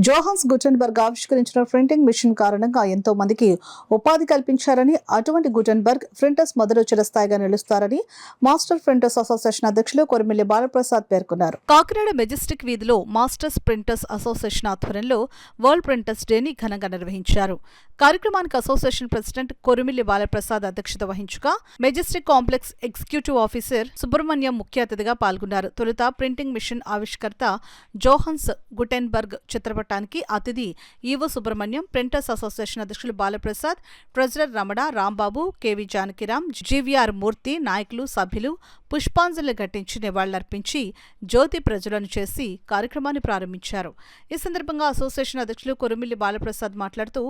జోహాన్స్ Gutenberg ఆవిష్కరించిన printing machine కారణంగా ఎంతో మందికి ఉపాధి కల్పించారని, అటువంటి గుటెన్బర్గ్ ప్రింటర్స్ మొదలు చిరస్థాయిగా నిలుస్తారని మాస్టర్ ప్రింటర్స్ అసోసియేషన్ అధ్యక్షులు కొరిమిల్లి బాలప్రసాద్ పేర్కొన్నారు. కాకినాడ మెజెస్టిక్ వీధిలో మాస్టర్స్ ప్రింటర్స్ అసోసియేషన్ ఆధ్వర్యంలో వరల్డ్ ప్రింటర్స్ డేని ఘనంగా నిర్వహించారు. కార్యక్రమానికి అసోసియేషన్ ప్రెసిడెంట్ కొరిమిల్లి బాలప్రసాద్ అధ్యక్షత వహించగా Majestic complex executive officer Subrahmanyam ముఖ్య అతిథిగా పాల్గొన్నారు. తొలుత ప్రింటింగ్ మిషన్ ఆవిష్కర్త జోహాన్స్ గుటెన్బర్గ్ చిత్రపటానికి అతిథి ఈవో సుబ్రహ్మణ్యం, ప్రింటర్స్ అసోసియేషన్ అధ్యక్షులు Balaprasad, treasurer Ramana, Rambabu, KV Janakiram, GVR Murthy, నాయకులు, సభ్యులు పుష్పాంజలి ఘటించి నివాళులర్పించి జ్యోతి ప్రజ్వలన చేసి కార్యక్రమాన్ని ప్రారంభించారు. ఈ సందర్భంగా అసోసియేషన్ అధ్యక్షులు కొరిమిల్లి బాలప్రసాద్ మాట్లాడుతూ,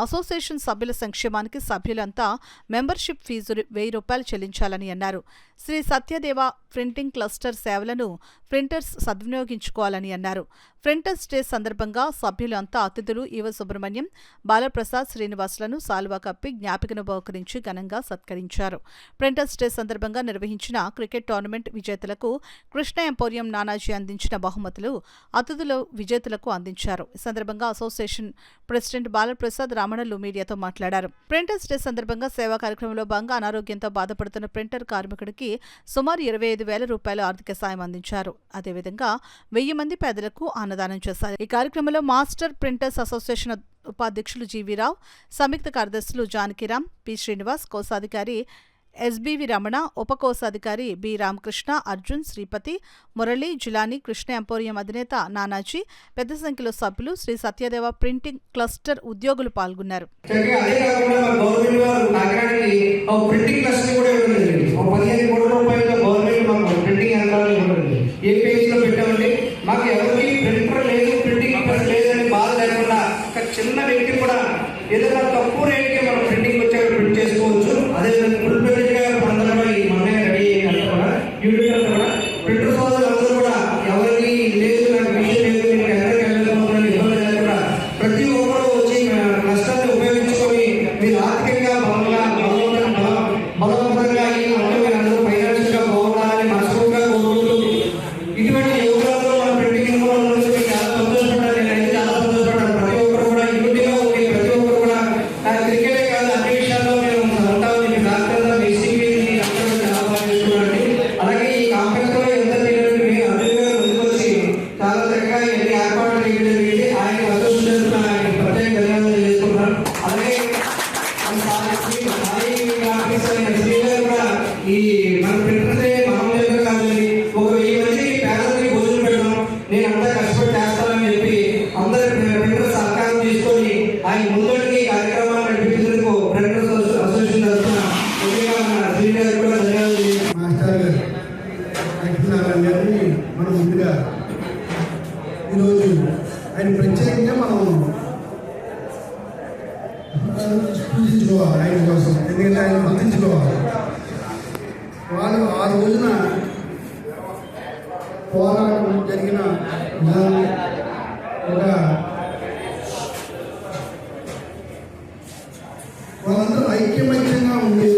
అసోసియేషన్ సభ్యుల సంక్షేమానికి సభ్యులంతా మెంబర్షిప్ ఫీజు ₹1000 చెల్లించాలని అన్నారు. శ్రీ సత్యదేవ ప్రింటింగ్ క్లస్టర్ సేవలను ప్రింటర్స్ సద్వినియోగించుకోవాలని అన్నారు. ప్రింటర్స్ డే సందర్భంగా సభ్యులంతా అతిథులు ఈవ సుబ్రహ్మణ్యం, బాలప్రసాద్, శ్రీనివాసులను సాల్వా కప్పి జ్ఞాపికను బహుకరించి ఘనంగా సత్కరించారు. ప్రింటర్స్ డే సందర్భంగా నిర్వహించిన క్రికెట్ టోర్నమెంట్ విజేతలకు కృష్ణ ఎంపోరియం నానాజీ అందించిన బహుమతులు అతిథులు విజేతలకు అందించారు. ఈ సందర్భంగా అసోసియేషన్ ప్రెసిడెంట్ బాలప్రసాద్ రామణలు మీడియాతో మాట్లాడారు. ప్రింటర్స్ డే సందర్భంగా సేవా కార్యక్రమంలో భాగంగా అనారోగ్యంతో బాధపడుతున్న ప్రింటర్ కార్మికుడికి సుమారు ₹25,000 ఆర్థిక సాయం అందించారు. అదేవిధంగా 1000 మంది పేదలకు అన్నదానం చేశారు. ఈ కార్యక్రమంలో మాస్టర్ ప్రింటర్స్ అసోసియేషన్ ఉపాధ్యక్షులు జీవీరావు, సంయుక్త కార్యదర్శులు జానకిరాం, పి శ్రీనివాస్, కోశాధికారి ఎస్బీవి రమణ, ఉపకోశాధికారి బి రామకృష్ణ, అర్జున్, శ్రీపతి, మురళి, జిలాని, కృష్ణ ఎంపోరియం అధినేత నానాజీ, పెద్ద సంఖ్యలో సభ్యులు, శ్రీ సత్యదేవ ప్రింటింగ్ క్లస్టర్ ఉద్యోగులు పాల్గొన్నారు. చిన్న వ్యక్తి కూడా ఏదైనా తక్కువ రేటుకి మనం ప్రింటింగ్ వచ్చాక ప్రింట్ చేసుకోవచ్చు. అదేవిధంగా ఫుల్ ప్రింట్గా అందరూ మనమే రెడీ అయ్యాక కూడా యూనిట్ కూడా ప్రింటర్ సోదరులు అందరూ కూడా ఎవరికి లేదు, నాకు విషయం లేదు, మీకు ఎవరికి వెళ్ళకపోతున్నాను ఇబ్బంది లేకుండా ప్రతి ఒక్కరు వచ్చి నష్టాన్ని ఉపయోగించుకొని మీరు ఆర్థికంగా బలవంతంగా మీరు అందరూ ఫైనాన్షియల్గా బాగుండాలని మనస్ఫూర్తిగా కోరుకుంటూ ఇటువంటి యువకులతో మన ప్రింటింగ్ చాలా సంతోషపడ్డాను. నేనైతే చాలా సంతోషపడ్డాను. ప్రతి ఒక్కరు కూడా యూనిట్గా ఉండి ప్రతి ఒక్కరు కూడా క్రికెటే కాదు అన్ని విషయాల్లో మేము ఉంటామని మీ డాక్టర్గా మీ సీపీని అందరూ చాలా బాగా చేసుకున్నారండి. అలాగే ఈ కాంపెక్స్లో ఎంత తెలియదు మీ అభివృద్ధిగా ముందుకొచ్చి చాలా చక్కగా ఎన్ని ఏర్పాట్లు చేయడం జరిగింది. ఆయన అసోసియేషన్ ఆయన ప్రత్యేక ధన్యవాదాలు చేసుకుంటున్నాను. అలాగే శ్రీగారు కూడా ఈ మన ప్రింటర్సే మనం కాదని ఒక 1000 మందికి పేదలకి భోజనం పెట్టడం నేను అంతా కష్టపడి చేస్తానని చెప్పి అందరి ప్రింటర్ సహకారం తీసుకొని ఆయన ముందటికి కార్యక్రమాలు నడిపించేందుకు ప్రింటర్స్ అసోసియేషన్ తరఫున శ్రీగారు కూడా ధన్యవాదాలు. మాస్టర్ గారిని మనం ముందుగా ఈరోజు ఆయన ప్రత్యేకంగా మనం పూజించుకోవాలి. ఆయన కోసం ఎందుకంటే ఆయన గుర్తించుకోవాలి. వాళ్ళు ఆ రోజున పోరాటం జరిగిన ఒక వాళ్ళందరూ ఐక్యమత్యంగా ఉండి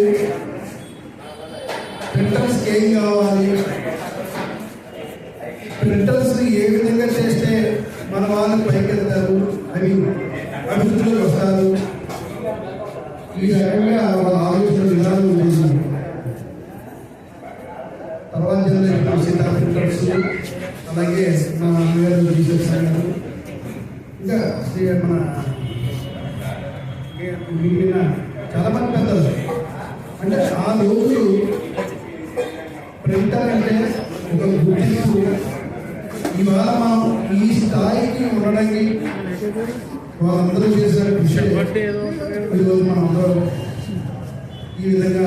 ప్రింటర్స్కి ఏం కావాలి, ప్రింటర్స్ ఏ విధంగా చేస్తే మన వాళ్ళు పైకెళ్తారు, అవి అభివృద్ధిలోకి వస్తారు, ఈ రకంగా వాళ్ళ ఆలోచన విధానం ఉండేది. తర్వాత జనరేషన్ సీతా ప్రింటర్స్, అలాగే మా నాన్నగారు రీసెర్చ్ గారు, ఇంకా మన మిగిలిన చాలామంది పెద్దలు. అంటే ఆ రోజు ప్రింటర్ అంటే ఒక గుర్తింపు. ఇవాళ మనం ఈ స్థాయికి ఉండడానికి వాళ్ళందరూ చేసిన కృషి ఈరోజు మనం అందరూ ఈ విధంగా